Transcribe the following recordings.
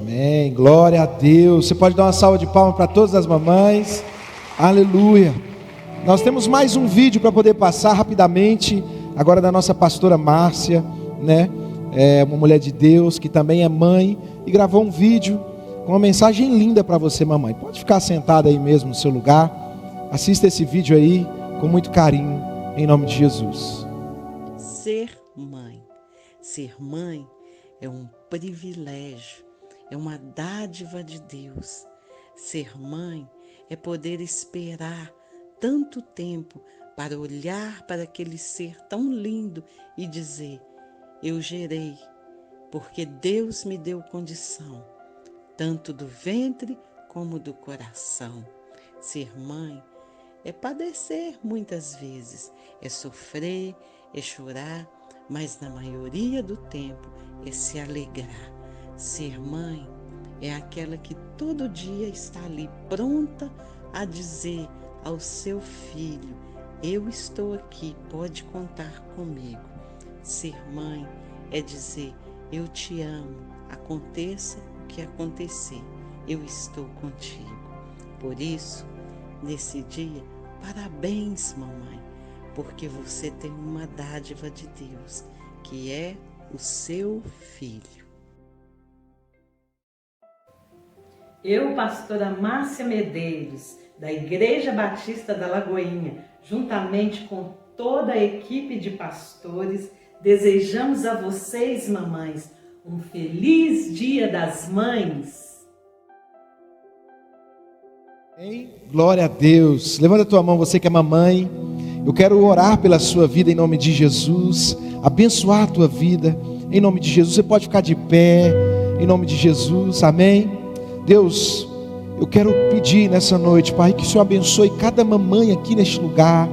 Amém, glória a Deus. Você pode dar uma salva de palmas para todas as mamães. Aleluia. Nós temos mais um vídeo para poder passar rapidamente, agora da nossa pastora Márcia, né? É uma mulher de Deus que também é mãe e gravou um vídeo com uma mensagem linda para você, mamãe. Pode ficar sentada aí mesmo no seu lugar. Assista esse vídeo aí com muito carinho, em nome de Jesus. Ser mãe. Ser mãe é um privilégio, é uma dádiva de Deus. Ser mãe é poder esperar tanto tempo para olhar para aquele ser tão lindo e dizer: eu gerei, porque Deus me deu condição, tanto do ventre como do coração. Ser mãe é padecer muitas vezes, é sofrer, é chorar, mas na maioria do tempo é se alegrar. Ser mãe é aquela que todo dia está ali pronta a dizer ao seu filho: eu estou aqui, pode contar comigo. Ser mãe é dizer: eu te amo, aconteça o que acontecer, eu estou contigo. Por isso, nesse dia, parabéns, mamãe, porque você tem uma dádiva de Deus, que é o seu filho. Eu, pastora Márcia Medeiros, da Igreja Batista da Lagoinha, juntamente com toda a equipe de pastores, desejamos a vocês, mamães, um feliz Dia das Mães. Glória a Deus. Levanta a tua mão, você que é mamãe. Eu quero orar pela sua vida em nome de Jesus, abençoar a tua vida em nome de Jesus. Você pode ficar de pé em nome de Jesus, amém? Deus, eu quero pedir nessa noite, Pai, que o Senhor abençoe cada mamãe aqui neste lugar,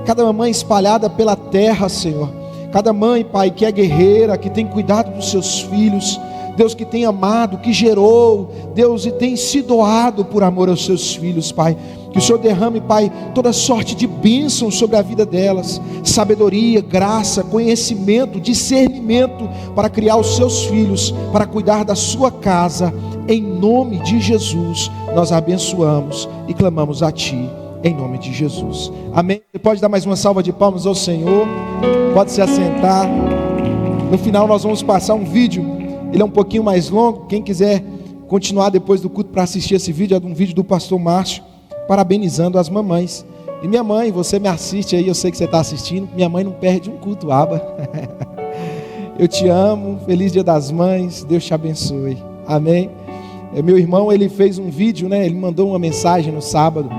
cada mamãe espalhada pela terra, Senhor, cada mãe, Pai, que é guerreira, que tem cuidado dos seus filhos, Deus, que tem amado, que gerou, Deus, e tem se doado por amor aos seus filhos, Pai. Que o Senhor derrame, Pai, toda sorte de bênção sobre a vida delas, sabedoria, graça, conhecimento, discernimento para criar os seus filhos, para cuidar da sua casa. Em nome de Jesus, nós abençoamos e clamamos a Ti, em nome de Jesus. Amém? Você pode dar mais uma salva de palmas ao Senhor, pode se assentar. No final nós vamos passar um vídeo, ele é um pouquinho mais longo. Quem quiser continuar depois do culto para assistir esse vídeo, é um vídeo do pastor Márcio, parabenizando as mamães. E minha mãe, você me assiste aí, eu sei que você está assistindo, minha mãe não perde um culto, aba. Eu te amo, feliz Dia das Mães, Deus te abençoe, amém? Meu irmão, ele fez um vídeo, né? Ele mandou uma mensagem no sábado,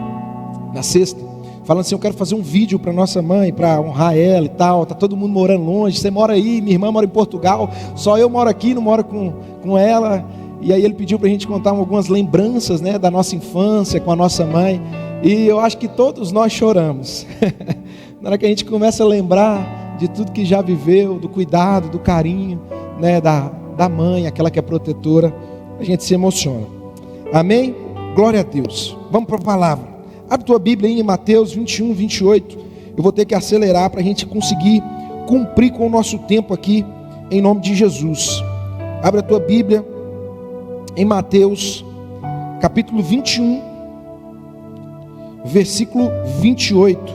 na sexta, falando assim: eu quero fazer um vídeo para nossa mãe, para honrar ela e tal, tá todo mundo morando longe, você mora aí, minha irmã mora em Portugal, só eu moro aqui, não moro com ela. E aí ele pediu para a gente contar algumas lembranças, né, da nossa infância com a nossa mãe. E eu acho que todos nós choramos. Na hora que a gente começa a lembrar de tudo que já viveu, do cuidado, do carinho, né, da mãe, aquela que é protetora, a gente se emociona. Amém? Glória a Deus. Vamos para a palavra. Abre tua Bíblia aí em Mateus 21, 28. Eu vou ter que acelerar para a gente conseguir cumprir com o nosso tempo aqui, em nome de Jesus. Abre a tua Bíblia em Mateus, capítulo 21, versículo 28.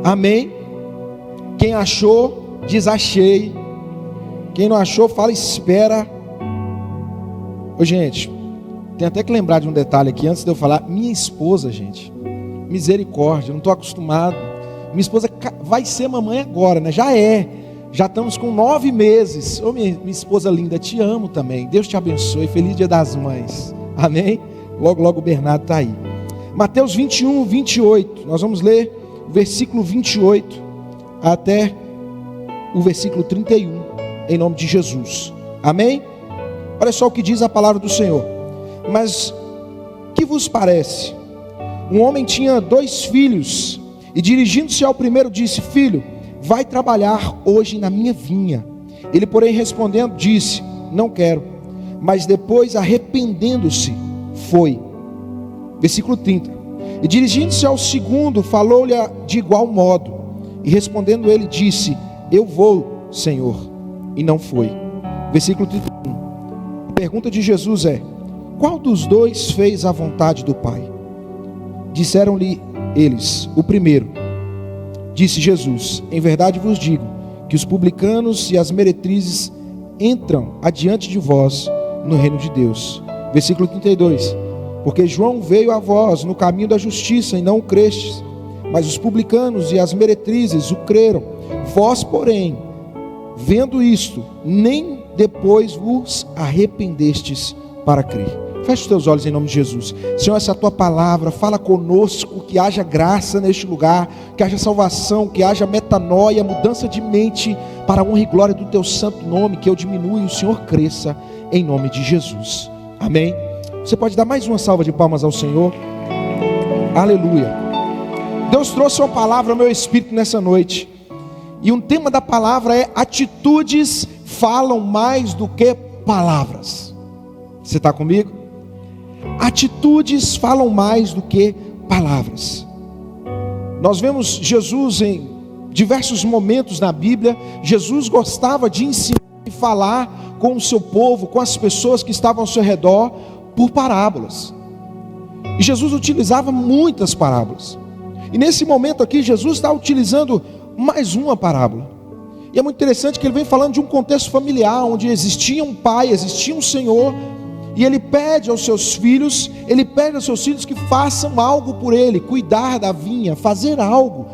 Amém? Quem achou, diz achei. Quem não achou, fala espera. Ô gente, tem até que lembrar de um detalhe aqui, antes de eu falar. Minha esposa, gente, misericórdia, não estou acostumado. Minha esposa vai ser mamãe agora, né? Já estamos com 9 meses. Ô minha esposa linda, te amo também. Deus te abençoe. Feliz Dia das Mães. Amém? Logo, logo o Bernardo está aí. Mateus 21, 28. Nós vamos ler o versículo 28 até o versículo 31. Em nome de Jesus. Amém? Olha só o que diz a palavra do Senhor. Mas que vos parece? Um homem tinha 2 filhos. E dirigindo-se ao primeiro disse: filho, vai trabalhar hoje na minha vinha. Ele, porém, respondendo, disse: não quero. Mas depois, arrependendo-se, foi. Versículo 30. E dirigindo-se ao segundo, falou-lhe de igual modo. E respondendo ele, disse: eu vou, Senhor. e não foi. Versículo 31. A pergunta de Jesus é: qual dos dois fez a vontade do Pai? Disseram-lhe eles: o primeiro. Disse Jesus: em verdade vos digo, que os publicanos e as meretrizes entram adiante de vós no reino de Deus. Versículo 32. Porque João veio a vós no caminho da justiça e não o crestes, mas os publicanos e as meretrizes o creram. Vós, porém, vendo isto, nem depois vos arrependestes para crer. Feche os teus olhos em nome de Jesus. Senhor, essa é a tua palavra, fala conosco, que haja graça neste lugar, que haja salvação, que haja metanoia, mudança de mente, para a honra e glória do teu santo nome, que eu diminua e o Senhor cresça, em nome de Jesus. Amém. Você pode dar mais uma salva de palmas ao Senhor. Aleluia. Deus trouxe uma palavra ao meu espírito nessa noite, e o tema da palavra é: atitudes falam mais do que palavras. Você está comigo? Atitudes falam mais do que palavras. Nós vemos Jesus em diversos momentos na Bíblia. Jesus gostava de ensinar e falar com o seu povo, com as pessoas que estavam ao seu redor, por parábolas. E Jesus utilizava muitas parábolas. E nesse momento aqui, Jesus está utilizando mais uma parábola. E é muito interessante que ele vem falando de um contexto familiar, onde existia um pai, existia um senhor, e ele pede aos seus filhos, que façam algo por ele, cuidar da vinha, fazer algo,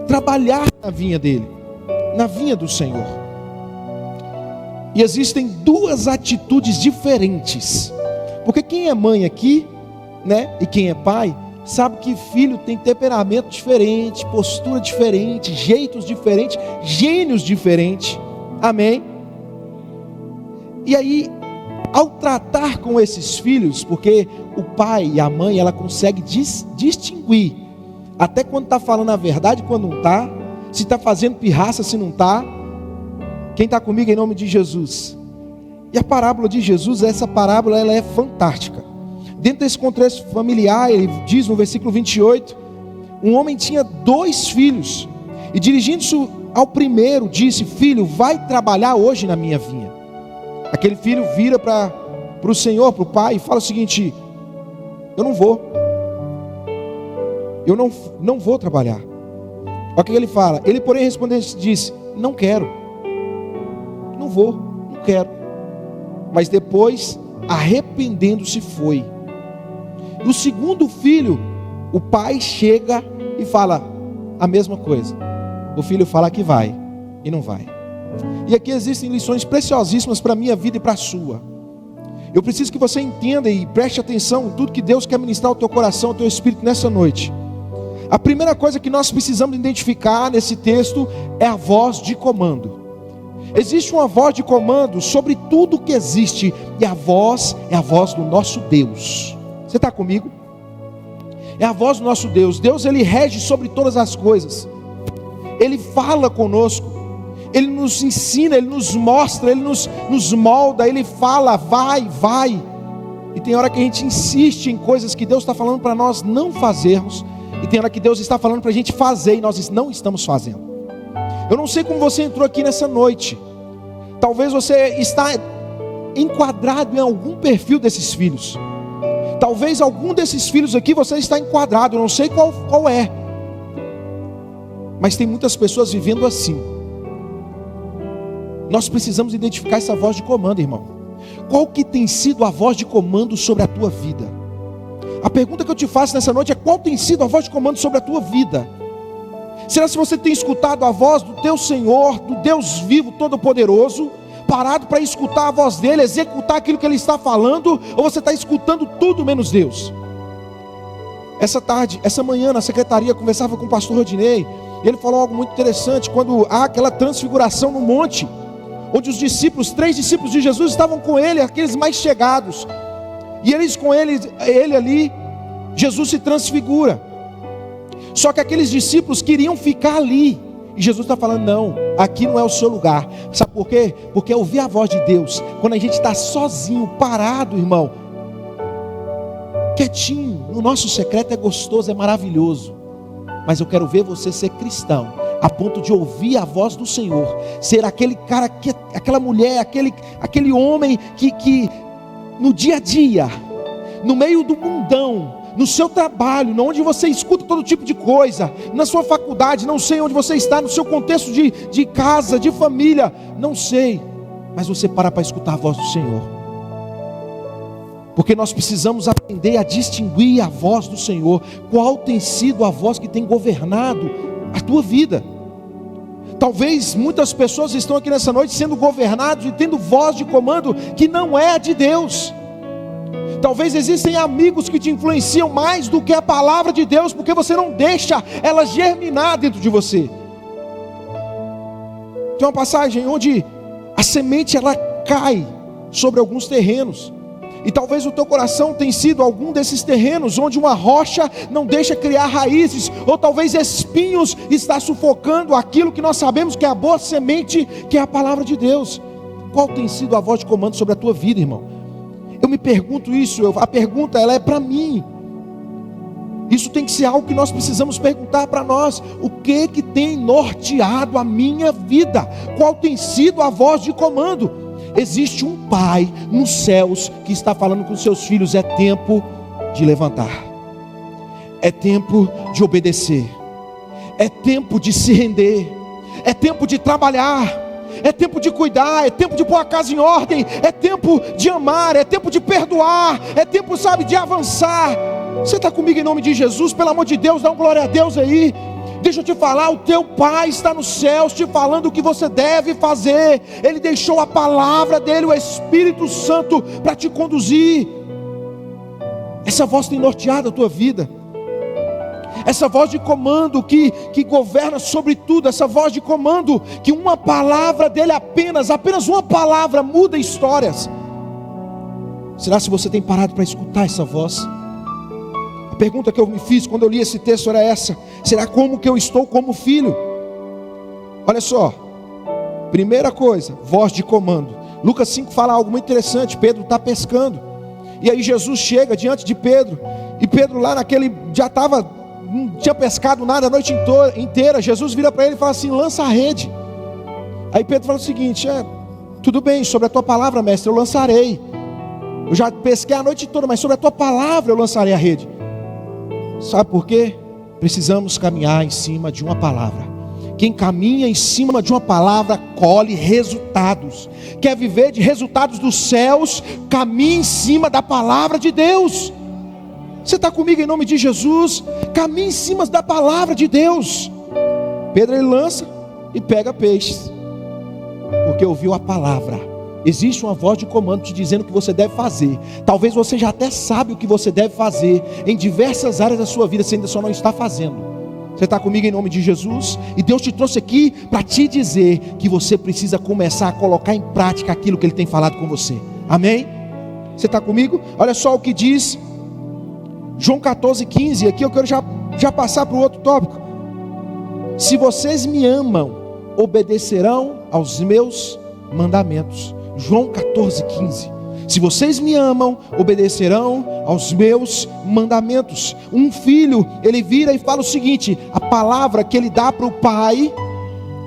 trabalhar na vinha dele, na vinha do Senhor. E existem duas atitudes diferentes, porque quem é mãe aqui, né, e quem é pai, sabe que filho tem temperamento diferente, postura diferente, jeitos diferentes, gênios diferentes. Amém? E aí, ao tratar com esses filhos, porque o pai e a mãe, ela consegue distinguir, até quando está falando a verdade, quando não está, se está fazendo pirraça, se não está. Quem está comigo em nome de Jesus? E a parábola de Jesus, essa parábola, ela é fantástica. Dentro desse contexto familiar, ele diz no versículo 28, um homem tinha 2 filhos, e dirigindo-se ao primeiro, disse: filho, vai trabalhar hoje na minha vinha. Aquele filho vira para o Senhor, para o pai, e fala o seguinte: eu não vou. Eu não vou trabalhar. Olha o que ele fala. Ele, porém, respondendo, disse: não quero. Não vou, não quero. Mas depois, arrependendo-se, foi. No segundo filho, o pai chega e fala a mesma coisa. O filho fala que vai e não vai. E aqui existem lições preciosíssimas para a minha vida e para a sua. Eu preciso que você entenda e preste atenção em tudo que Deus quer ministrar ao teu coração, ao teu espírito nessa noite. A primeira coisa que nós precisamos identificar nesse texto é a voz de comando. Existe uma voz de comando sobre tudo que existe, e a voz é a voz do nosso Deus. Você está comigo? É a voz do nosso Deus. Deus, ele rege sobre todas as coisas. Ele fala conosco. Ele nos ensina, ele nos mostra, ele nos molda. Ele fala, vai, vai. E tem hora que a gente insiste em coisas que Deus está falando para nós não fazermos. E tem hora que Deus está falando para a gente fazer e nós não estamos fazendo. Eu não sei como você entrou aqui nessa noite. Talvez você está enquadrado em algum perfil desses filhos. Talvez algum desses filhos aqui você está enquadrado, eu não sei qual é. Mas tem muitas pessoas vivendo assim. Nós precisamos identificar essa voz de comando, irmão. Qual que tem sido a voz de comando sobre a tua vida? A pergunta que eu te faço nessa noite é: qual tem sido a voz de comando sobre a tua vida? Será se você tem escutado a voz do teu Senhor, do Deus vivo, todo-poderoso, parado para escutar a voz dele, executar aquilo que ele está falando, ou você está escutando tudo menos Deus? Essa manhã na secretaria, conversava com o pastor Rodinei, e ele falou algo muito interessante, quando há aquela transfiguração no monte, onde os discípulos, 3 discípulos de Jesus estavam com ele, aqueles mais chegados, e eles com ele ali, Jesus se transfigura. Só que aqueles discípulos queriam ficar ali, e Jesus está falando: não, aqui não é o seu lugar. Sabe por quê? Porque ouvir a voz de Deus, quando a gente está sozinho, parado, irmão, quietinho, no nosso secreto, é gostoso, é maravilhoso. Mas eu quero ver você ser cristão a ponto de ouvir a voz do Senhor, ser aquele cara, aquela mulher, aquele homem que no dia a dia, no meio do mundão, no seu trabalho, onde você escuta todo tipo de coisa, na sua faculdade, não sei onde você está, no seu contexto de casa, de família, não sei, mas você para escutar a voz do Senhor, porque nós precisamos aprender a distinguir a voz do Senhor. Qual tem sido a voz que tem governado a tua vida? Talvez muitas pessoas estão aqui nessa noite sendo governados e tendo voz de comando que não é a de Deus. Talvez existem amigos que te influenciam mais do que a palavra de Deus, porque você não deixa ela germinar dentro de você. Tem uma passagem onde a semente ela cai sobre alguns terrenos, e talvez o teu coração tenha sido algum desses terrenos, onde uma rocha não deixa criar raízes, ou talvez espinhos está sufocando aquilo que nós sabemos que é a boa semente, que é a palavra de Deus. Qual tem sido a voz de comando sobre a tua vida, irmão? Eu me pergunto isso, a pergunta ela é para mim. Isso tem que ser algo que nós precisamos perguntar para nós. O que tem norteado a minha vida? Qual tem sido a voz de comando? Existe um pai nos céus que está falando com seus filhos: é tempo de levantar, é tempo de obedecer, é tempo de se render, é tempo de trabalhar, é tempo de cuidar, é tempo de pôr a casa em ordem, é tempo de amar, é tempo de perdoar, é tempo, de avançar. Você está comigo em nome de Jesus? Pelo amor de Deus, dá uma glória a Deus aí. Deixa eu te falar, o teu Pai está nos céus te falando o que você deve fazer. Ele deixou a palavra dele, o Espírito Santo, para te conduzir. Essa voz tem norteado a tua vida, essa voz de comando que governa sobre tudo, essa voz de comando que uma palavra dele, apenas uma palavra muda histórias. Será se você tem parado para escutar essa voz? A pergunta que eu me fiz quando eu li esse texto era essa: será como que eu estou como filho? Olha só, primeira coisa, voz de comando. Lucas 5 fala algo muito interessante. Pedro está pescando, e aí Jesus chega diante de Pedro, e Pedro lá não tinha pescado nada a noite inteira. Jesus vira para ele e fala assim: lança a rede. Aí Pedro fala o seguinte: tudo bem, sobre a tua palavra, mestre, eu lançarei. Eu já pesquei a noite toda, mas sobre a tua palavra eu lançarei a rede. Sabe por quê? Precisamos caminhar em cima de uma palavra. Quem caminha em cima de uma palavra colhe resultados. Quer viver de resultados dos céus? Caminhe em cima da palavra de Deus. Você está comigo em nome de Jesus? Caminhe em cima da palavra de Deus. Pedro ele lança e pega peixes, porque ouviu a palavra. Existe uma voz de comando te dizendo o que você deve fazer. Talvez você já até sabe o que você deve fazer em diversas áreas da sua vida, você ainda só não está fazendo. Você está comigo em nome de Jesus? E Deus te trouxe aqui para te dizer que você precisa começar a colocar em prática aquilo que Ele tem falado com você. Amém? Você está comigo? Olha só o que diz João 14:15. Aqui eu quero já passar para o outro tópico. Se vocês me amam, obedecerão aos meus mandamentos. João 14:15. Se vocês me amam, obedecerão aos meus mandamentos. Um filho, ele vira e fala o seguinte: a palavra que ele dá para o pai,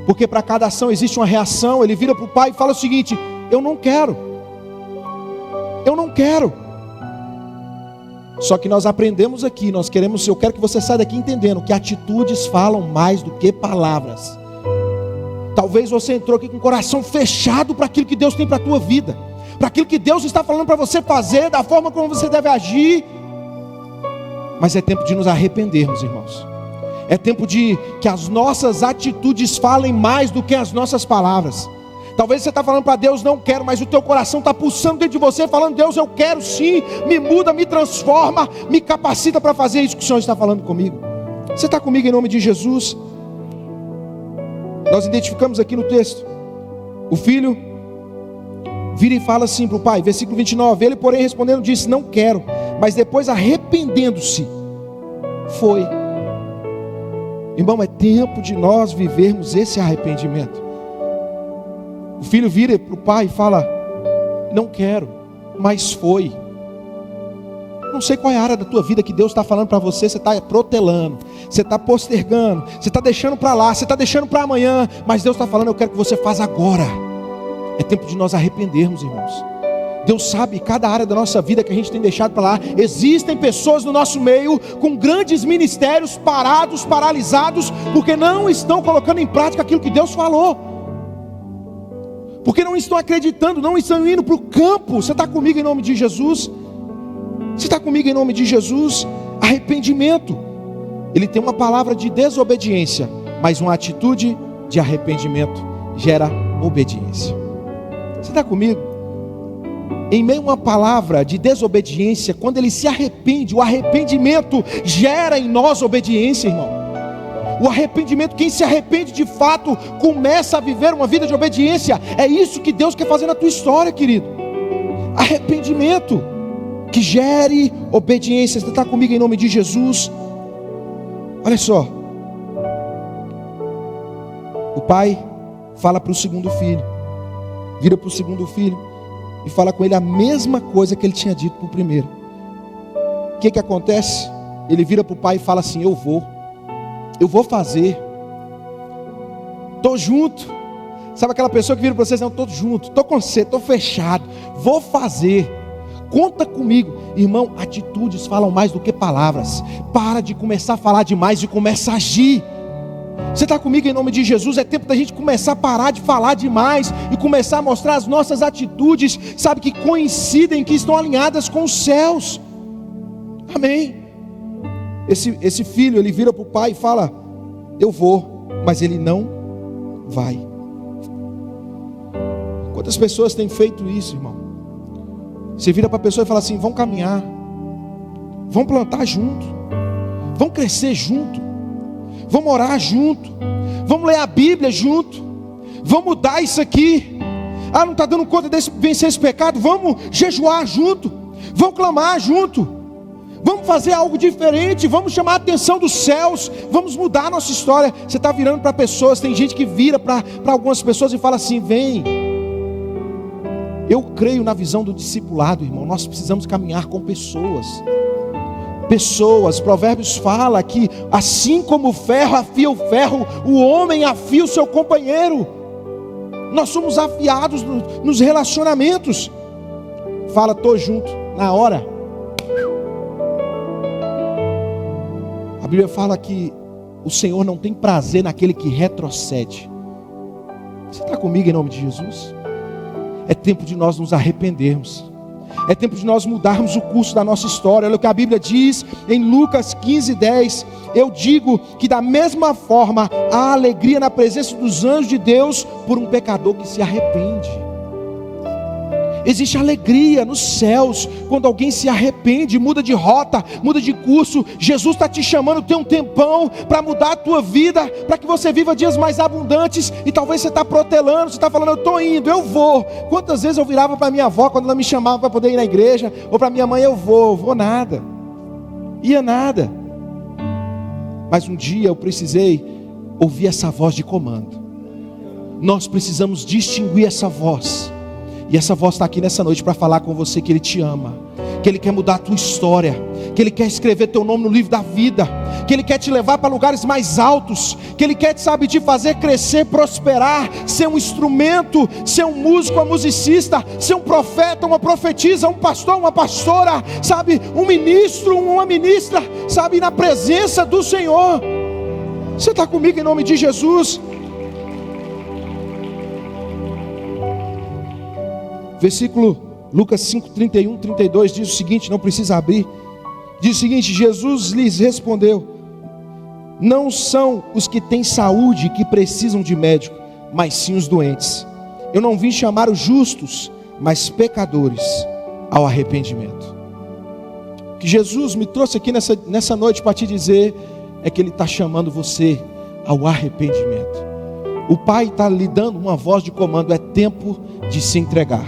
porque para cada ação existe uma reação. Ele vira para o pai e fala o seguinte: eu não quero. Só que nós aprendemos aqui, eu quero que você saia daqui entendendo que atitudes falam mais do que palavras. Talvez você entrou aqui com o coração fechado para aquilo que Deus tem para a tua vida, para aquilo que Deus está falando para você fazer, da forma como você deve agir. Mas é tempo de nos arrependermos, irmãos. É tempo de que as nossas atitudes falem mais do que as nossas palavras. Talvez você está falando para Deus: não quero, mas o teu coração está pulsando dentro de você, falando: Deus, eu quero sim, me muda, me transforma, me capacita para fazer isso que o Senhor está falando comigo. Você está comigo em nome de Jesus? Nós identificamos aqui no texto, o filho vira e fala assim para o pai, versículo 29, ele porém respondendo disse: não quero, mas depois arrependendo-se, foi. Irmão, é tempo de nós vivermos esse arrependimento. O filho vira para o pai e fala: não quero, mas foi. não sei qual é a área da tua vida que Deus está falando para você, você está protelando, você está postergando, você está deixando para lá, você está deixando para amanhã, mas Deus está falando, eu quero que você faça agora. É tempo de nós arrependermos, irmãos. Deus sabe cada área da nossa vida que a gente tem deixado para lá. Existem pessoas no nosso meio com grandes ministérios parados, paralisados, porque não estão colocando em prática aquilo que Deus falou, porque não estão acreditando, não estão indo para o campo. Você está comigo em nome de Jesus? Você está comigo em nome de Jesus? Arrependimento, ele tem uma palavra de desobediência, mas uma atitude de arrependimento gera obediência. Você está comigo? Em meio a uma palavra de desobediência, quando ele se arrepende, o arrependimento gera em nós obediência, irmão. O arrependimento, quem se arrepende de fato, começa a viver uma vida de obediência. É isso que Deus quer fazer na tua história, querido. Arrependimento que gere obediência. Você está comigo em nome de Jesus? Olha só, o pai fala para o segundo filho, vira para o segundo filho e fala com ele a mesma coisa que ele tinha dito para o primeiro. O que acontece? Ele vira para o pai e fala assim: eu vou fazer, estou junto. Sabe aquela pessoa que vira para vocês: não, estou junto, estou com você, estou fechado, vou fazer, conta comigo. Irmão, atitudes falam mais do que palavras. Para de começar a falar demais e começa a agir. Você está comigo em nome de Jesus? É tempo da gente começar a parar de falar demais e começar a mostrar as nossas atitudes, sabe, que coincidem, que estão alinhadas com os céus. Amém. Esse filho, ele vira para o pai e fala: eu vou, mas ele não vai. Quantas pessoas têm feito isso, irmão? Você vira para a pessoa e fala assim: vamos caminhar, vamos plantar junto, vamos crescer junto, vamos orar junto, vamos ler a Bíblia junto, vamos mudar isso aqui. Ah, não está dando conta de vencer esse pecado? Vamos jejuar junto, vamos clamar junto, vamos fazer algo diferente, vamos chamar a atenção dos céus, vamos mudar a nossa história. Você está virando para pessoas, tem gente que vira para algumas pessoas e fala assim: vem. Eu creio na visão do discipulado, irmão. Nós precisamos caminhar com pessoas. Provérbios fala que assim como o ferro afia o ferro, o homem afia o seu companheiro. Nós somos afiados nos relacionamentos. Fala: estou junto, na hora. A Bíblia fala que o Senhor não tem prazer naquele que retrocede. Você está comigo em nome de Jesus? É tempo de nós nos arrependermos. É tempo de nós mudarmos o curso da nossa história. Olha o que a Bíblia diz em Lucas 15:10. Eu digo que da mesma forma há alegria na presença dos anjos de Deus por um pecador que se arrepende. Existe alegria nos céus quando alguém se arrepende, muda de rota, muda de curso. Jesus está te chamando, tem um tempão para mudar a tua vida, para que você viva dias mais abundantes. E talvez você está protelando, você está falando: eu estou indo, eu vou. Quantas vezes eu virava para minha avó quando ela me chamava para poder ir na igreja, ou para minha mãe: eu vou nada, ia nada. Mas um dia eu precisei ouvir essa voz de comando. Nós precisamos distinguir essa voz. E essa voz está aqui nessa noite para falar com você que Ele te ama, que Ele quer mudar a tua história, que Ele quer escrever teu nome no livro da vida, que Ele quer te levar para lugares mais altos, que Ele quer, sabe, te fazer crescer, prosperar, ser um instrumento, ser um músico, uma musicista, ser um profeta, uma profetisa, um pastor, uma pastora, sabe, um ministro, uma ministra, sabe, na presença do Senhor. Você está comigo em nome de Jesus? Versículo Lucas 5, 31, 32 diz o seguinte, não precisa abrir. Diz o seguinte: Jesus lhes respondeu: não são os que têm saúde que precisam de médico, mas sim os doentes. Eu não vim chamar os justos, mas pecadores ao arrependimento. O que Jesus me trouxe aqui nessa noite para te dizer é que Ele está chamando você ao arrependimento. O Pai está lhe dando uma voz de comando: é tempo de se entregar,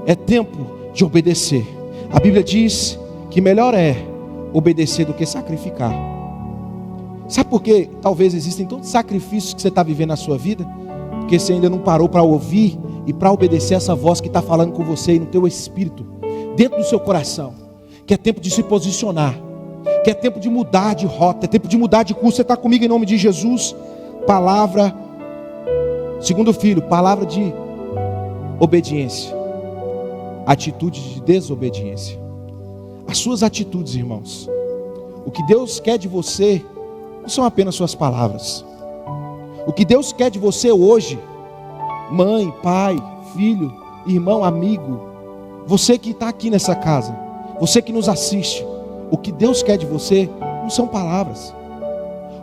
é tempo de obedecer. A Bíblia diz que melhor é obedecer do que sacrificar. Sabe por quê? Talvez existem tantos sacrifícios que você está vivendo na sua vida, porque você ainda não parou para ouvir e para obedecer essa voz que está falando com você e no teu espírito, dentro do seu coração, que é tempo de se posicionar, que é tempo de mudar de rota, é tempo de mudar de curso. Você está comigo em nome de Jesus? Palavra, segundo filho, palavra de obediência, atitude de desobediência. As suas atitudes, irmãos, o que Deus quer de você não são apenas suas palavras. O que Deus quer de você hoje, mãe, pai, filho, irmão, amigo, você que está aqui nessa casa, você que nos assiste, o que Deus quer de você não são palavras.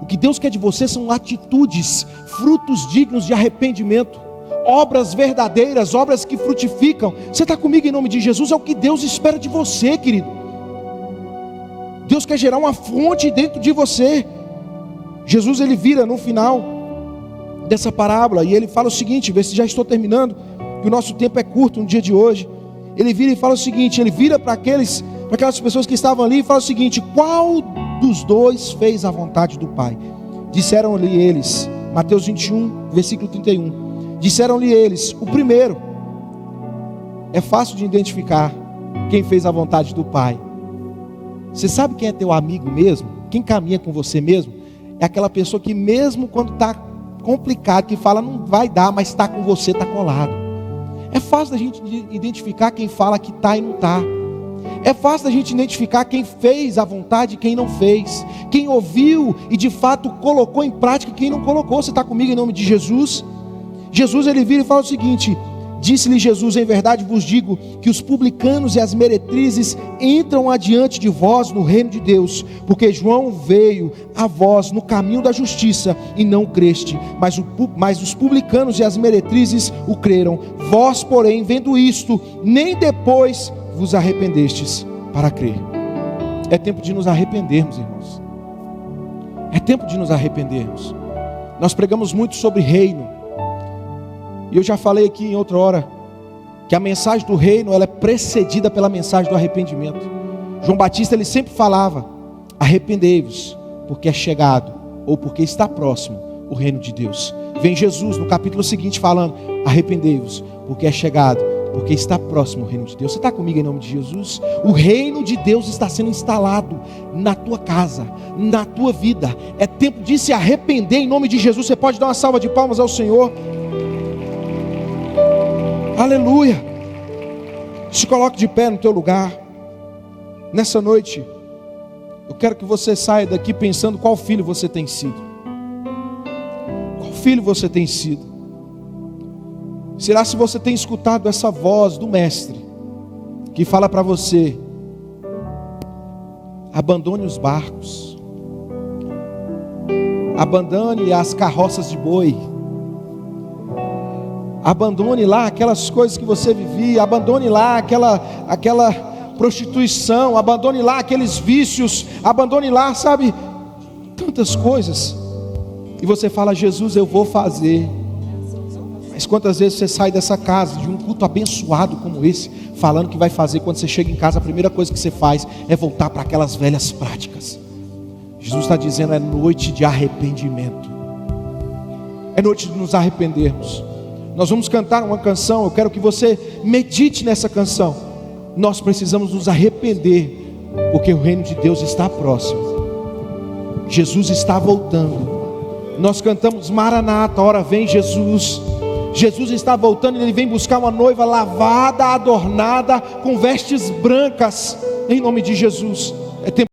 O que Deus quer de você são atitudes, frutos dignos de arrependimento, obras verdadeiras, obras que frutificam. Você está comigo em nome de Jesus? É o que Deus espera de você, querido. Deus quer gerar uma fonte dentro de você. Jesus, ele vira no final dessa parábola e ele fala o seguinte, vê se já estou terminando, que o nosso tempo é curto no dia de hoje. Ele vira e fala o seguinte, ele vira para aquelas pessoas que estavam ali e fala o seguinte: qual dos dois fez a vontade do Pai? Disseram-lhe eles, Mateus 21, versículo 31, disseram-lhe eles, o primeiro. É fácil de identificar quem fez a vontade do Pai. Você sabe quem é teu amigo mesmo? Quem caminha com você mesmo? É aquela pessoa que mesmo quando está complicado, que fala não vai dar, mas está com você, está colado. É fácil da gente identificar quem fala que está e não está. É fácil da gente identificar quem fez a vontade e quem não fez, quem ouviu e de fato colocou em prática e quem não colocou. Você está comigo em nome de Jesus? Jesus, ele vira e fala o seguinte: disse-lhe Jesus, em verdade vos digo que os publicanos e as meretrizes entram adiante de vós no reino de Deus, porque João veio a vós no caminho da justiça e não creste, mas os publicanos e as meretrizes o creram. Vós, porém, vendo isto, nem depois vos arrependestes para crer. É tempo de nos arrependermos, irmãos. É tempo de nos arrependermos. Nós pregamos muito sobre reino. E eu já falei aqui em outra hora que a mensagem do reino, ela é precedida pela mensagem do arrependimento. João Batista, ele sempre falava: arrependei-vos, porque é chegado, ou porque está próximo, o reino de Deus. Vem Jesus no capítulo seguinte falando: arrependei-vos, porque é chegado, porque está próximo o reino de Deus. Você está comigo em nome de Jesus? O reino de Deus está sendo instalado na tua casa, na tua vida. É tempo de se arrepender em nome de Jesus. Você pode dar uma salva de palmas ao Senhor? Aleluia. Se coloque de pé no teu lugar. Nessa noite eu quero que você saia daqui pensando qual filho você tem sido. Qual filho você tem sido? Será se você tem escutado essa voz do mestre que fala para você: abandone os barcos, abandone as carroças de boi, abandone lá aquelas coisas que você vivia, abandone lá aquela prostituição, abandone lá aqueles vícios, abandone lá, sabe, tantas coisas. E você fala: Jesus, eu vou fazer. Mas quantas vezes você sai dessa casa, de um culto abençoado como esse, falando que vai fazer, quando você chega em casa, a primeira coisa que você faz é voltar para aquelas velhas práticas. Jesus está dizendo: é noite de arrependimento, é noite de nos arrependermos. Nós vamos cantar uma canção, eu quero que você medite nessa canção. Nós precisamos nos arrepender, porque o reino de Deus está próximo, Jesus está voltando. Nós cantamos Maranata, ora vem Jesus. Jesus está voltando e Ele vem buscar uma noiva lavada, adornada, com vestes brancas, em nome de Jesus. É tempo